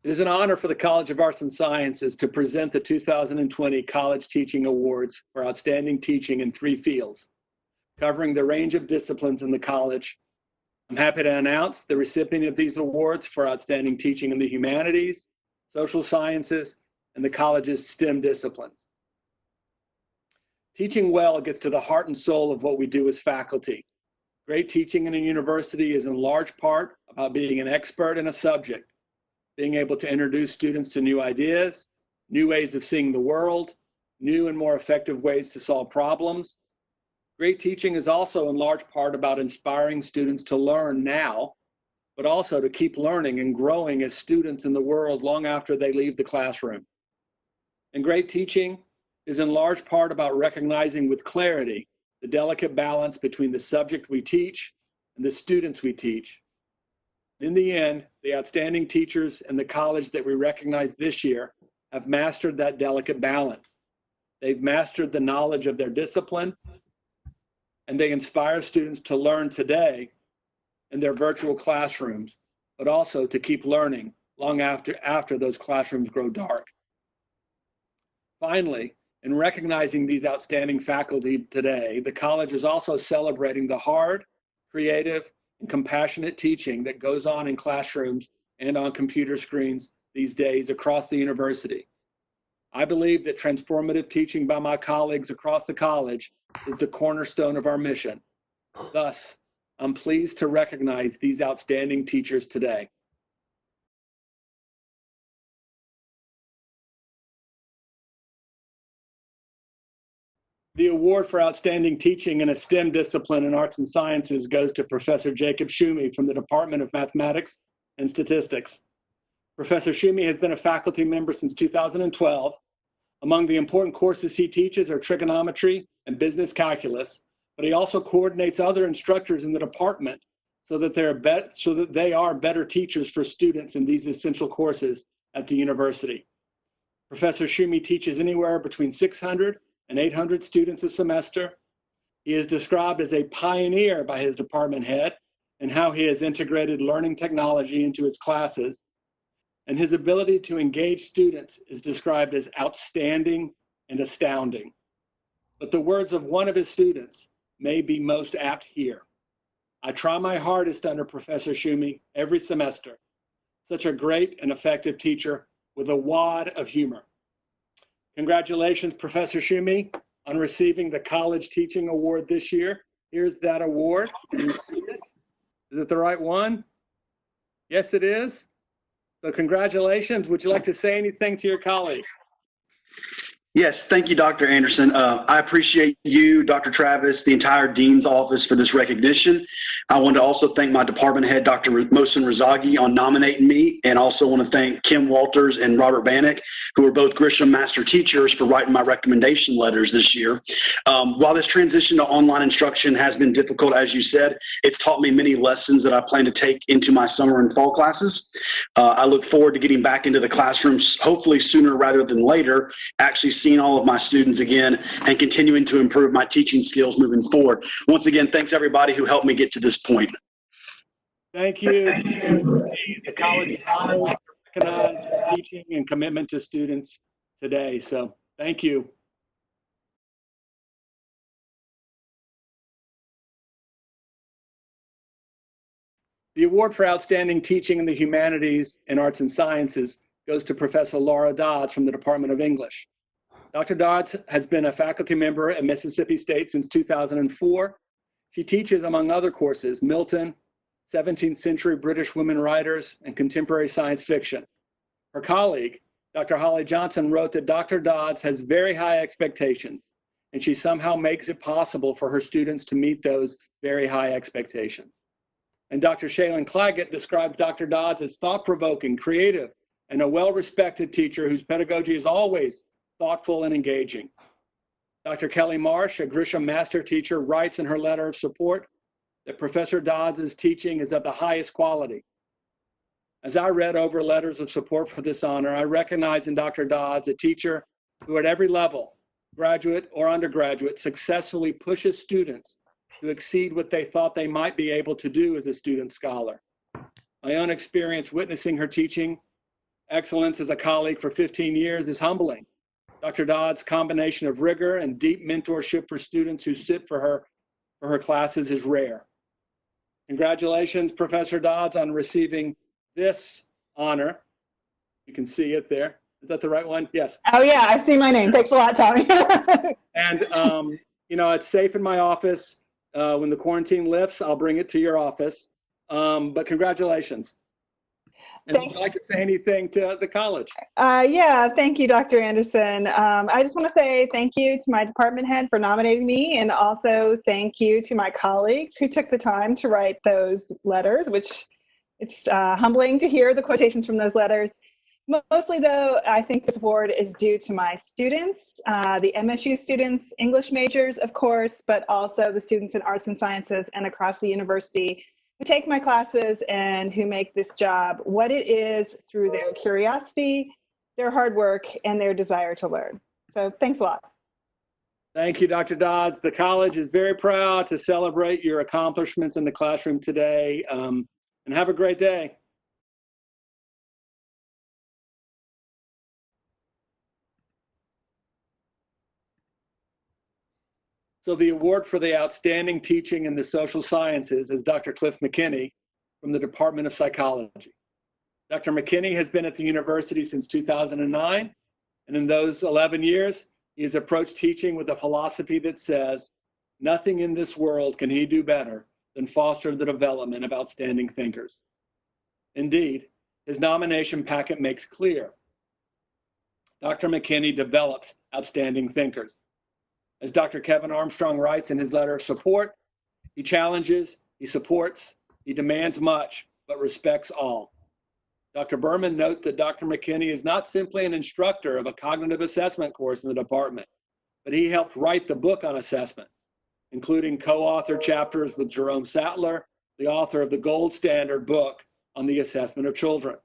It is an honor for the College of Arts and Sciences to present the 2020 College Teaching Awards for outstanding teaching in 3 fields, covering the range of disciplines in the college. I'm happy to announce the recipient of these awards for outstanding teaching in the humanities, social sciences, and the college's STEM disciplines. Teaching well gets to the heart and soul of what we do as faculty. Great teaching in a university is in large part about being an expert in a subject, being able to introduce students to new ideas, new ways of seeing the world, new and more effective ways to solve problems. Great teaching is also in large part about inspiring students to learn now, but also to keep learning and growing as students in the world long after they leave the classroom. And great teaching is in large part about recognizing with clarity the delicate balance between the subject we teach and the students we teach. In the end, the outstanding teachers in the college that we recognize this year have mastered that delicate balance. They've mastered the knowledge of their discipline, and they inspire students to learn today in their virtual classrooms, but also to keep learning long after those classrooms grow dark. Finally, in recognizing these outstanding faculty today, the college is also celebrating the hard, creative, and compassionate teaching that goes on in classrooms and on computer screens these days across the university. I believe that transformative teaching by my colleagues across the college is the cornerstone of our mission. Thus, I'm pleased to recognize these outstanding teachers today. The award for outstanding teaching in a STEM discipline in arts and sciences goes to Professor Jacob Schumi from the Department of Mathematics and Statistics. Professor Schumi has been a faculty member since 2012. Among the important courses he teaches are trigonometry and business calculus, but he also coordinates other instructors in the department so that they are better teachers for students in these essential courses at the university. Professor Schumi teaches anywhere between 600 and 800 students a semester. He is described as a pioneer by his department head in how he has integrated learning technology into his classes, and his ability to engage students is described as outstanding and astounding. But the words of one of his students may be most apt here. I try my hardest under Professor Schumi every semester. Such a great and effective teacher with a wad of humor. Congratulations, Professor Schumi, on receiving the College Teaching Award this year. Here's that award. Can you see it? Is it the right one? Yes, it is. So congratulations. Would you like to say anything to your colleagues? Yes, thank you, Dr. Anderson. I appreciate you, Dr. Travis, the entire Dean's office for this recognition. I want to also thank my department head, Dr. Mohsen Razagi, on nominating me, and also want to thank Kim Walters and Robert Bannock, who are both Grisham Master Teachers, for writing my recommendation letters this year. While this transition to online instruction has been difficult, as you said, it's taught me many lessons that I plan to take into my summer and fall classes. I look forward to getting back into the classrooms, hopefully sooner rather than later, actually seeing all of my students again and continuing to improve my teaching skills moving forward. Once again, thanks everybody who helped me get to this point. Thank you. The college is honored to recognize your teaching and commitment to students today. So thank you. The award for outstanding teaching in the humanities and arts and sciences goes to Professor Laura Dodds from the Department of English. Dr. Dodds has been a faculty member at Mississippi State since 2004. She teaches, among other courses, Milton, 17th century British women writers, and contemporary science fiction. Her colleague, Dr. Holly Johnson, wrote that Dr. Dodds has very high expectations, and she somehow makes it possible for her students to meet those very high expectations. And Dr. Shaylin Claggett describes Dr. Dodds as thought-provoking, creative, and a well-respected teacher whose pedagogy is always thoughtful and engaging. Dr. Kelly Marsh, a Grisham Master Teacher, writes in her letter of support that Professor Dodds' teaching is of the highest quality. As I read over letters of support for this honor, I recognize in Dr. Dodds a teacher who at every level, graduate or undergraduate, successfully pushes students to exceed what they thought they might be able to do as a student scholar. My own experience witnessing her teaching excellence as a colleague for 15 years is humbling. Dr. Dodd's combination of rigor and deep mentorship for students who sit for her classes is rare. Congratulations, Professor Dodds, on receiving this honor. You can see it there. Is that the right one? Yes. Oh yeah, I see my name. Thanks a lot, Tommy. And it's safe in my office. When the quarantine lifts, I'll bring it to your office. But congratulations. And would you like to say anything to the college? Yeah, thank you, Dr. Anderson. I just want to say thank you to my department head for nominating me, and also thank you to my colleagues who took the time to write those letters, which it's humbling to hear the quotations from those letters. Mostly, though, I think this award is due to my students, the MSU students, English majors, of course, but also the students in arts and sciences and across the university who take my classes and who make this job what it is through their curiosity, their hard work, and their desire to learn. So thanks a lot. Thank you, Dr. Dodds. The college is very proud to celebrate your accomplishments in the classroom today, and have a great day. So the award for the outstanding teaching in the social sciences is Dr. Cliff McKinney from the Department of Psychology. Dr. McKinney has been at the university since 2009, and in those 11 years, he has approached teaching with a philosophy that says, nothing in this world can he do better than foster the development of outstanding thinkers. Indeed, his nomination packet makes clear, Dr. McKinney develops outstanding thinkers. As Dr. Kevin Armstrong writes in his letter of support, he challenges, he supports, he demands much, but respects all. Dr. Berman notes that Dr. McKinney is not simply an instructor of a cognitive assessment course in the department, but he helped write the book on assessment, including co-authored chapters with Jerome Sattler, the author of the gold standard book on the assessment of children.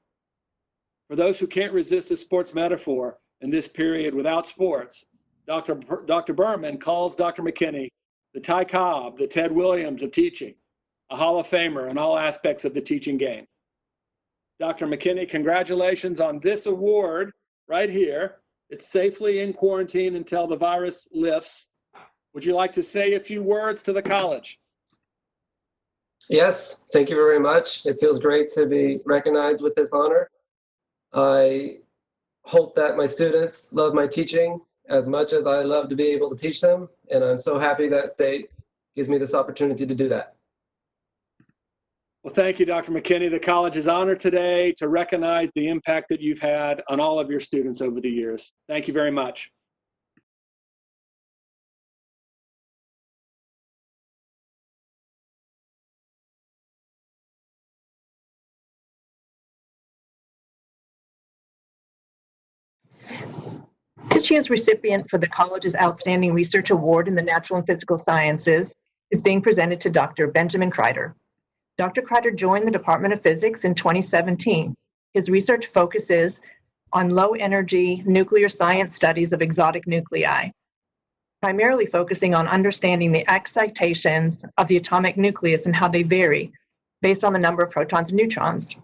For those who can't resist a sports metaphor in this period without sports, Dr. Berman calls Dr. McKinney the Ty Cobb, the Ted Williams of teaching, a Hall of Famer in all aspects of the teaching game. Dr. McKinney, congratulations on this award right here. It's safely in quarantine until the virus lifts. Would you like to say a few words to the college? Yes, thank you very much. It feels great to be recognized with this honor. I hope that my students love my teaching as much as I love to be able to teach them, and I'm so happy that state gives me this opportunity to do that. Well, thank you, Dr. McKinney. The college is honored today to recognize the impact that you've had on all of your students over the years. Thank you very much. This year's recipient for the college's Outstanding Research Award in the Natural and Physical Sciences is being presented to Dr. Benjamin Kreider. Dr. Kreider joined the Department of Physics in 2017. His research focuses on low-energy nuclear science studies of exotic nuclei, primarily focusing on understanding the excitations of the atomic nucleus and how they vary based on the number of protons and neutrons.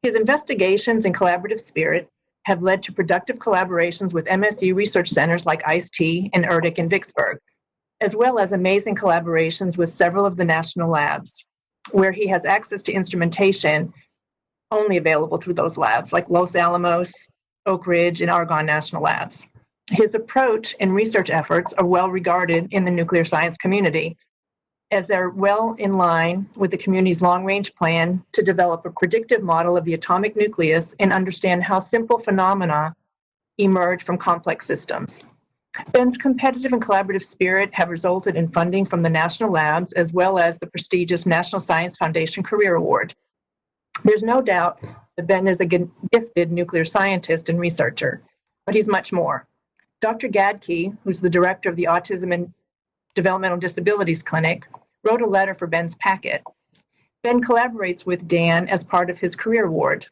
His investigations and collaborative spirit have led to productive collaborations with MSU research centers like ICE-T and ERDIC in Vicksburg, as well as amazing collaborations with several of the national labs, where he has access to instrumentation only available through those labs, like Los Alamos, Oak Ridge, and Argonne National Labs. His approach and research efforts are well regarded in the nuclear science community, as they're well in line with the community's long-range plan to develop a predictive model of the atomic nucleus and understand how simple phenomena emerge from complex systems. Ben's competitive and collaborative spirit have resulted in funding from the national labs as well as the prestigious National Science Foundation Career Award. There's no doubt that Ben is a gifted nuclear scientist and researcher, but he's much more. Dr. Gadke, who's the director of the Autism and Developmental Disabilities Clinic, wrote a letter for Ben's packet. Ben collaborates with Dan as part of his career award.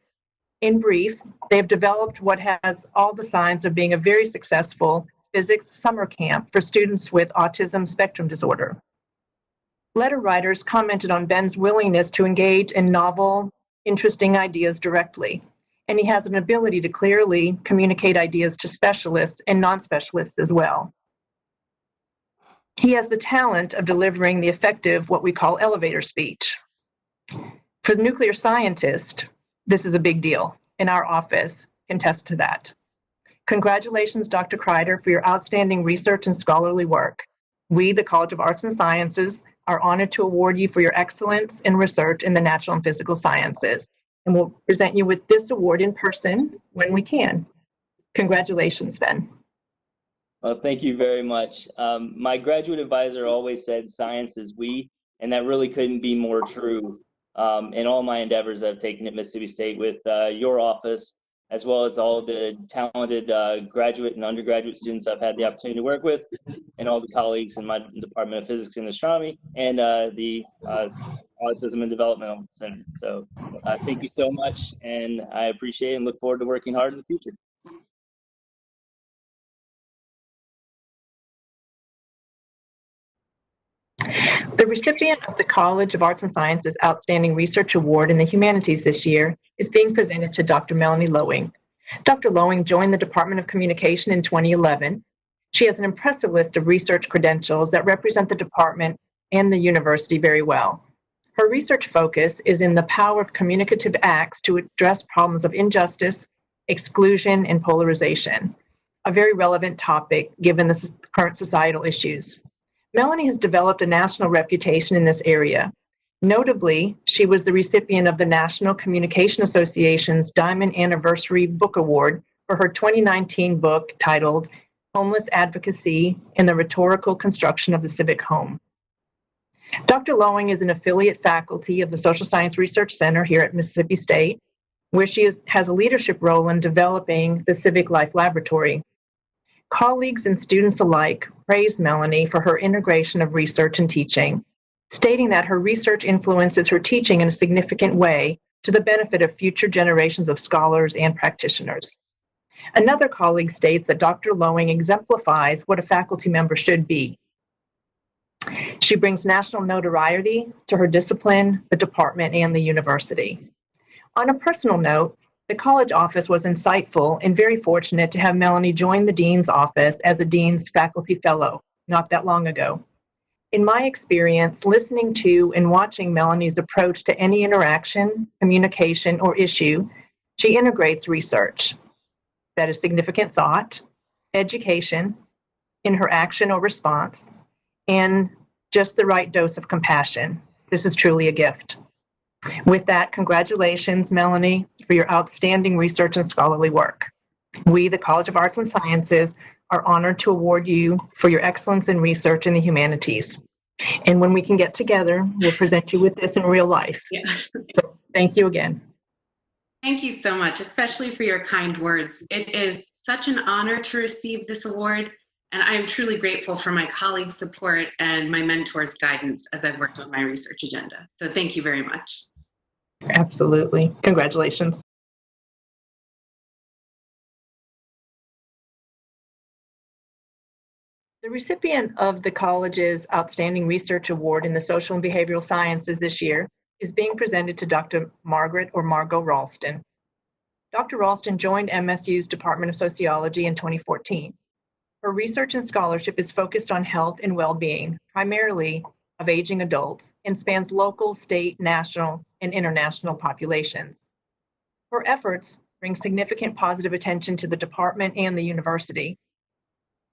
In brief, they have developed what has all the signs of being a very successful physics summer camp for students with autism spectrum disorder. Letter writers commented on Ben's willingness to engage in novel, interesting ideas directly, and he has an ability to clearly communicate ideas to specialists and non-specialists as well. He has the talent of delivering the effective, what we call elevator speech. For the nuclear scientist, this is a big deal, and our office can attest to that. Congratulations, Dr. Kreider, for your outstanding research and scholarly work. We, the College of Arts and Sciences, are honored to award you for your excellence in research in the natural and physical sciences, and we'll present you with this award in person when we can. Congratulations, Ben. Well, thank you very much. My graduate advisor always said science is we, and that really couldn't be more true in all my endeavors I've taken at Mississippi State with your office, as well as all the talented graduate and undergraduate students I've had the opportunity to work with, and all the colleagues in my Department of Physics and Astronomy, and the Autism and Developmental Center. So thank you so much, and I appreciate it and look forward to working hard in the future. The recipient of the College of Arts and Sciences Outstanding Research Award in the Humanities this year is being presented to Dr. Melanie Lowing. Dr. Lowing joined the Department of Communication in 2011. She has an impressive list of research credentials that represent the department and the university very well. Her research focus is in the power of communicative acts to address problems of injustice, exclusion, and polarization, a very relevant topic given the current societal issues. Melanie has developed a national reputation in this area. Notably, she was the recipient of the National Communication Association's Diamond Anniversary Book Award for her 2019 book titled Homeless Advocacy and the Rhetorical Construction of the Civic Home. Dr. Lowing is an affiliate faculty of the Social Science Research Center here at Mississippi State, where she has a leadership role in developing the Civic Life Laboratory. Colleagues and students alike praise Melanie for her integration of research and teaching, stating that her research influences her teaching in a significant way to the benefit of future generations of scholars and practitioners. Another colleague states that Dr. Lowing exemplifies what a faculty member should be. She brings national notoriety to her discipline, the department, and the university. On a personal note, the college office was insightful and very fortunate to have Melanie join the dean's office as a dean's faculty fellow not that long ago. In my experience, listening to and watching Melanie's approach to any interaction, communication, or issue, she integrates research, that is significant thought, education, in her action or response, and just the right dose of compassion. This is truly a gift. With that, congratulations, Melanie, for your outstanding research and scholarly work. We, the College of Arts and Sciences, are honored to award you for your excellence in research in the humanities. And when we can get together, we'll present you with this in real life. Yeah. So, thank you again. Thank you so much, especially for your kind words. It is such an honor to receive this award, and I am truly grateful for my colleagues' support and my mentors' guidance as I've worked on my research agenda. So thank you very much. Absolutely. Congratulations. The recipient of the college's Outstanding Research Award in the Social and Behavioral Sciences this year is being presented to Dr. Margaret or Margot Ralston. Dr. Ralston joined MSU's Department of Sociology in 2014. Her research and scholarship is focused on health and well-being, primarily of aging adults, and spans local, state, national, and international populations. Her efforts bring significant positive attention to the department and the university.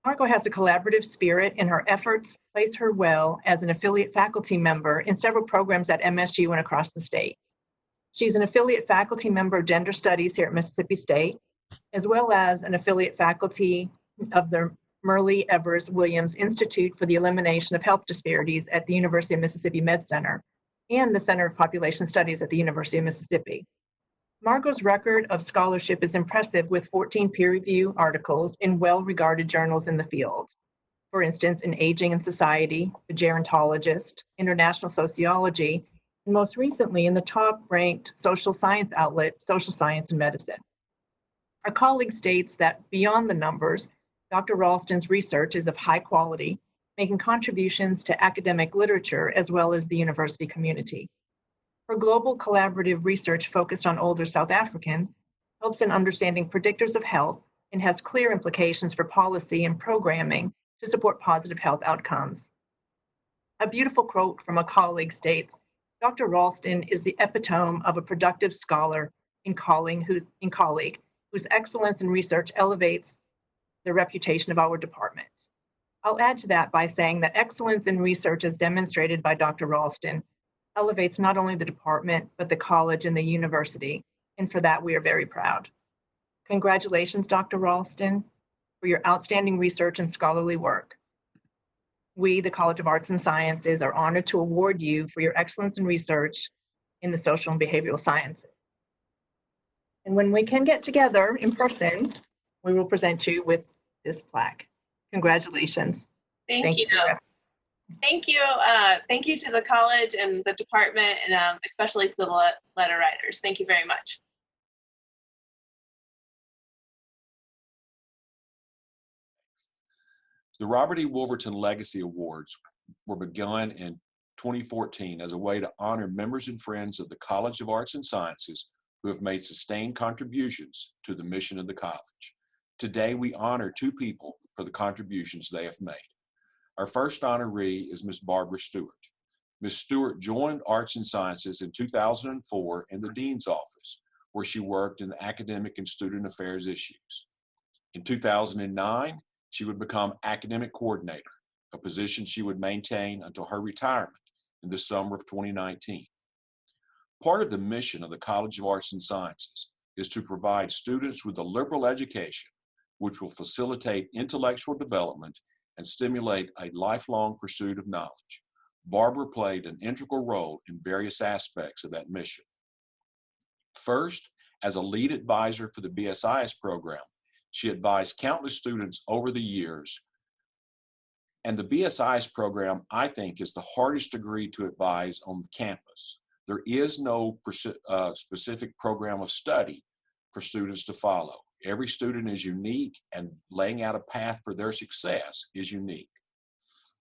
Margot has a collaborative spirit, and her efforts place her well as an affiliate faculty member in several programs at MSU and across the state. She's an affiliate faculty member of Gender Studies here at Mississippi State, as well as an affiliate faculty of the Merle Evers Williams Institute for the Elimination of Health Disparities at the University of Mississippi Med Center and the Center of Population Studies at the University of Mississippi. Margot's record of scholarship is impressive, with 14 peer-reviewed articles in well-regarded journals in the field. For instance, in Aging and Society, The Gerontologist, International Sociology, and most recently in the top-ranked social science outlet, Social Science and Medicine. Our colleague states that beyond the numbers, Dr. Ralston's research is of high quality, making contributions to academic literature as well as the university community. Her global collaborative research focused on older South Africans helps in understanding predictors of health, and has clear implications for policy and programming to support positive health outcomes. A beautiful quote from a colleague states, "Dr. Ralston is the epitome of a productive scholar and colleague whose excellence in research elevates the reputation of our department." I'll add to that by saying that excellence in research as demonstrated by Dr. Ralston elevates not only the department, but the college and the university, and for that we are very proud. Congratulations, Dr. Ralston, for your outstanding research and scholarly work. We, the College of Arts and Sciences, are honored to award you for your excellence in research in the social and behavioral sciences. And when we can get together in person, we will present you with this plaque. Congratulations. Thank you. Thank you. Thank you to the college and the department, and especially to the letter writers. Thank you very much. The Robert E. Wolverton Legacy Awards were begun in 2014 as a way to honor members and friends of the College of Arts and Sciences who have made sustained contributions to the mission of the college. Today, we honor two people for the contributions they have made. Our first honoree is Ms. Barbara Stewart. Ms. Stewart joined Arts and Sciences in 2004 in the Dean's Office, where she worked in academic and student affairs issues. In 2009, she would become academic coordinator, a position she would maintain until her retirement in the summer of 2019. Part of the mission of the College of Arts and Sciences is to provide students with a liberal education which will facilitate intellectual development and stimulate a lifelong pursuit of knowledge. Barbara played an integral role in various aspects of that mission. First, as a lead advisor for the BSIS program, she advised countless students over the years. And the BSIS program, I think, is the hardest degree to advise on campus. There is no specific program of study for students to follow. Every student is unique, and laying out a path for their success is unique.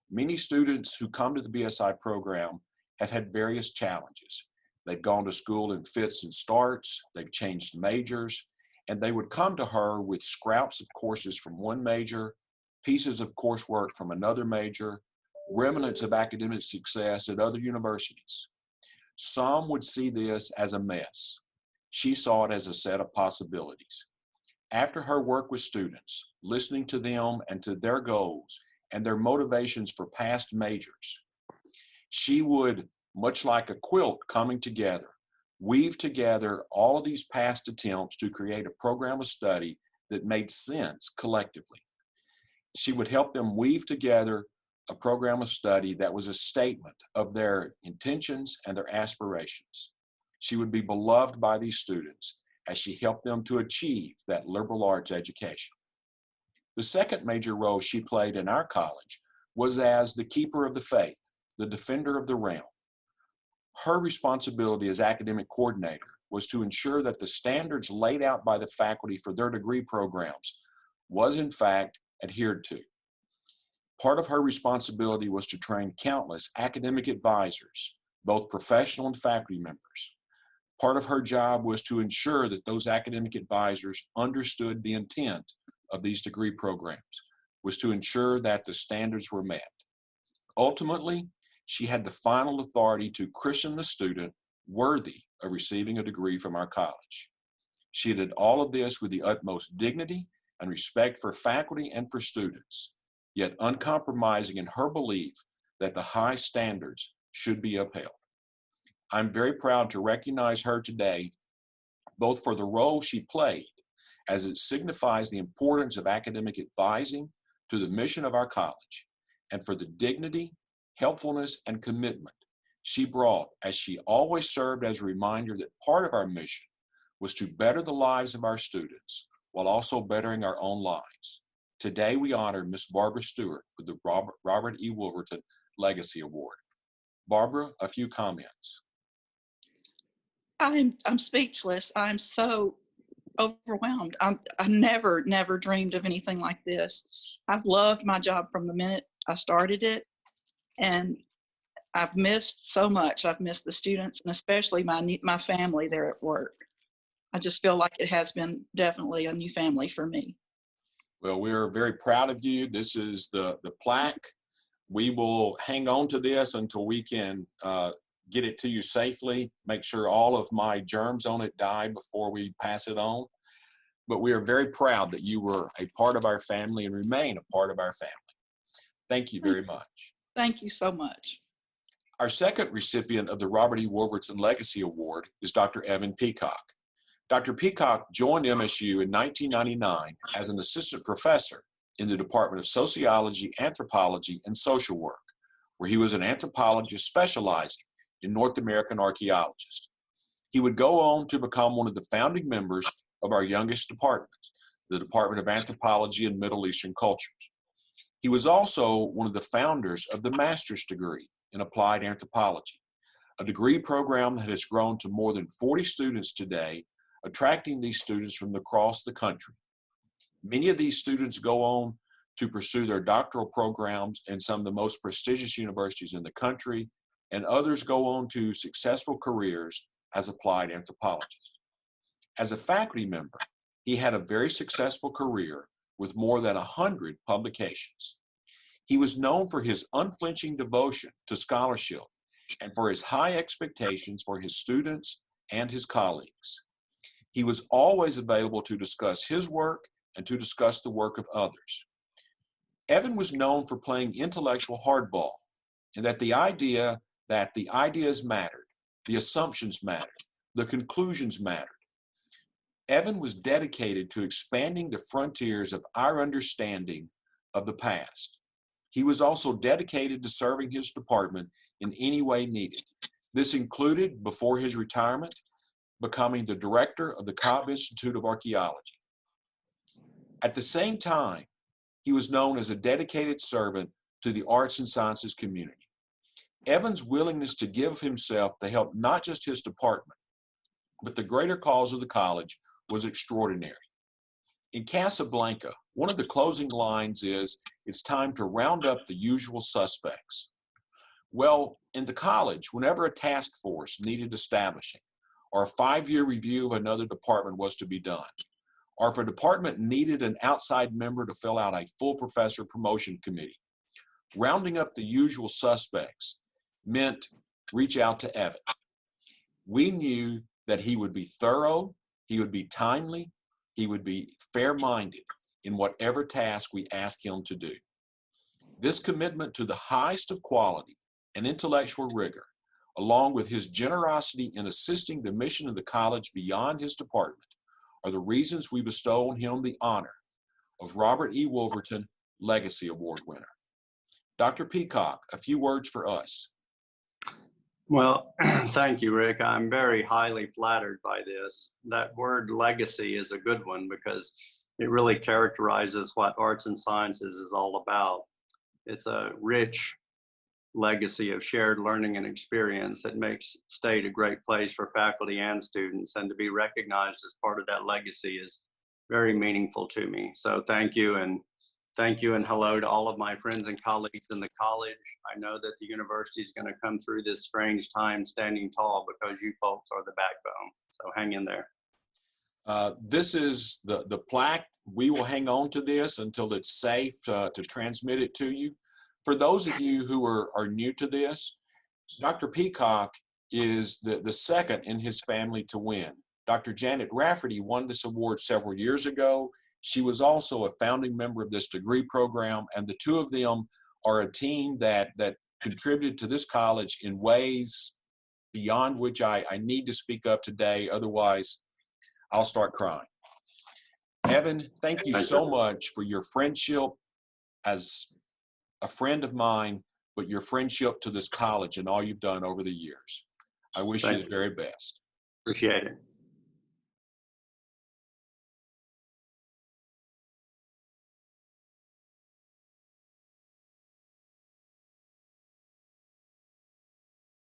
Many students who come to the BSI program have had various challenges. They've gone to school in fits and starts, they've changed majors, and they would come to her with scraps of courses from one major, pieces of coursework from another major, remnants of academic success at other universities. Some would see this as a mess. She saw it as a set of possibilities. After her work with students, listening to them and to their goals and their motivations for past majors, she would, much like a quilt coming together, weave together all of these past attempts to create a program of study that made sense collectively. She would help them weave together a program of study that was a statement of their intentions and their aspirations. She would be beloved by these students as she helped them to achieve that liberal arts education. The second major role she played in our college was as the keeper of the faith, the defender of the realm. Her responsibility as academic coordinator was to ensure that the standards laid out by the faculty for their degree programs was in fact adhered to. Part of her responsibility was to train countless academic advisors, both professional and faculty members. Part of her job was to ensure that those academic advisors understood the intent of these degree programs, was to ensure that the standards were met. Ultimately, she had the final authority to christen the student worthy of receiving a degree from our college. She did all of this with the utmost dignity and respect for faculty and for students, yet uncompromising in her belief that the high standards should be upheld. I'm very proud to recognize her today, both for the role she played, as it signifies the importance of academic advising to the mission of our college, and for the dignity, helpfulness, and commitment she brought, as she always served as a reminder that part of our mission was to better the lives of our students while also bettering our own lives. Today, we honor Ms. Barbara Stewart with the Robert E. Wolverton Legacy Award. Barbara, a few comments. I'm speechless. I'm so overwhelmed. I never dreamed of anything like this. I've loved my job from the minute I started it, and I've missed so much. I've missed the students and especially my family there at work. just feel like it has been definitely a new family for me. Well, we're very proud of you. This is the plaque. We will hang on to this until we can get it to you safely, make sure all of my germs on it die before we pass it on. But we are very proud that you were a part of our family and remain a part of our family. Thank you very much. Thank you so much. Our second recipient of the Robert E. Wolverton Legacy Award is Dr. Evan Peacock. Dr. Peacock joined MSU in 1999 as an assistant professor in the Department of Sociology, Anthropology, and Social Work, where he was an anthropologist specializing in North American archaeologists. He would go on to become one of the founding members of our youngest department, the Department of Anthropology and Middle Eastern Cultures. He was also one of the founders of the master's degree in applied anthropology, a degree program that has grown to more than 40 students today, attracting these students from across the country. Many of these students go on to pursue their doctoral programs in some of the most prestigious universities in the country, and others go on to successful careers as applied anthropologists. As a faculty member, he had a very successful career with more than 100 publications. He was known for his unflinching devotion to scholarship and for his high expectations for his students and his colleagues. He was always available to discuss his work and to discuss the work of others. Evan was known for playing intellectual hardball, and that the ideas mattered, the assumptions mattered, the conclusions mattered. Evan was dedicated to expanding the frontiers of our understanding of the past. He was also dedicated to serving his department in any way needed. This included, before his retirement, becoming the director of the Cobb Institute of Archaeology. At the same time, he was known as a dedicated servant to the arts and sciences community. Evan's willingness to give himself to help not just his department, but the greater cause of the college was extraordinary. In Casablanca, one of the closing lines is, "It's time to round up the usual suspects." Well, in the college, whenever a task force needed establishing, or a 5-year review of another department was to be done, or if a department needed an outside member to fill out a full professor promotion committee, rounding up the usual suspects meant reach out to Evan. We knew that he would be thorough, he would be timely, he would be fair-minded in whatever task we asked him to do. This commitment to the highest of quality and intellectual rigor, along with his generosity in assisting the mission of the college beyond his department, are the reasons we bestow on him the honor of Robert E. Wolverton Legacy Award winner. Dr. Peacock, a few words for us. Well, thank you, Rick. I'm very highly flattered by this. That word legacy is a good one because it really characterizes what arts and sciences is all about. It's a rich legacy of shared learning and experience that makes State a great place for faculty and students, and to be recognized as part of that legacy is very meaningful to me. So thank you, and hello to all of my friends and colleagues in the college. I know that the university is going to come through this strange time standing tall because you folks are the backbone. So hang in there. This is the plaque. We will hang on to this until it's safe to transmit it to you. For those of you who are new to this, Dr. Peacock is the second in his family to win. Dr. Janet Rafferty won this award several years ago. She was also a founding member of this degree program, and the two of them are a team that contributed to this college in ways beyond which I need to speak of today. Otherwise, I'll start crying. Evan, thank you so much for your friendship as a friend of mine, but your friendship to this college and all you've done over the years. I wish you the very best. Appreciate it.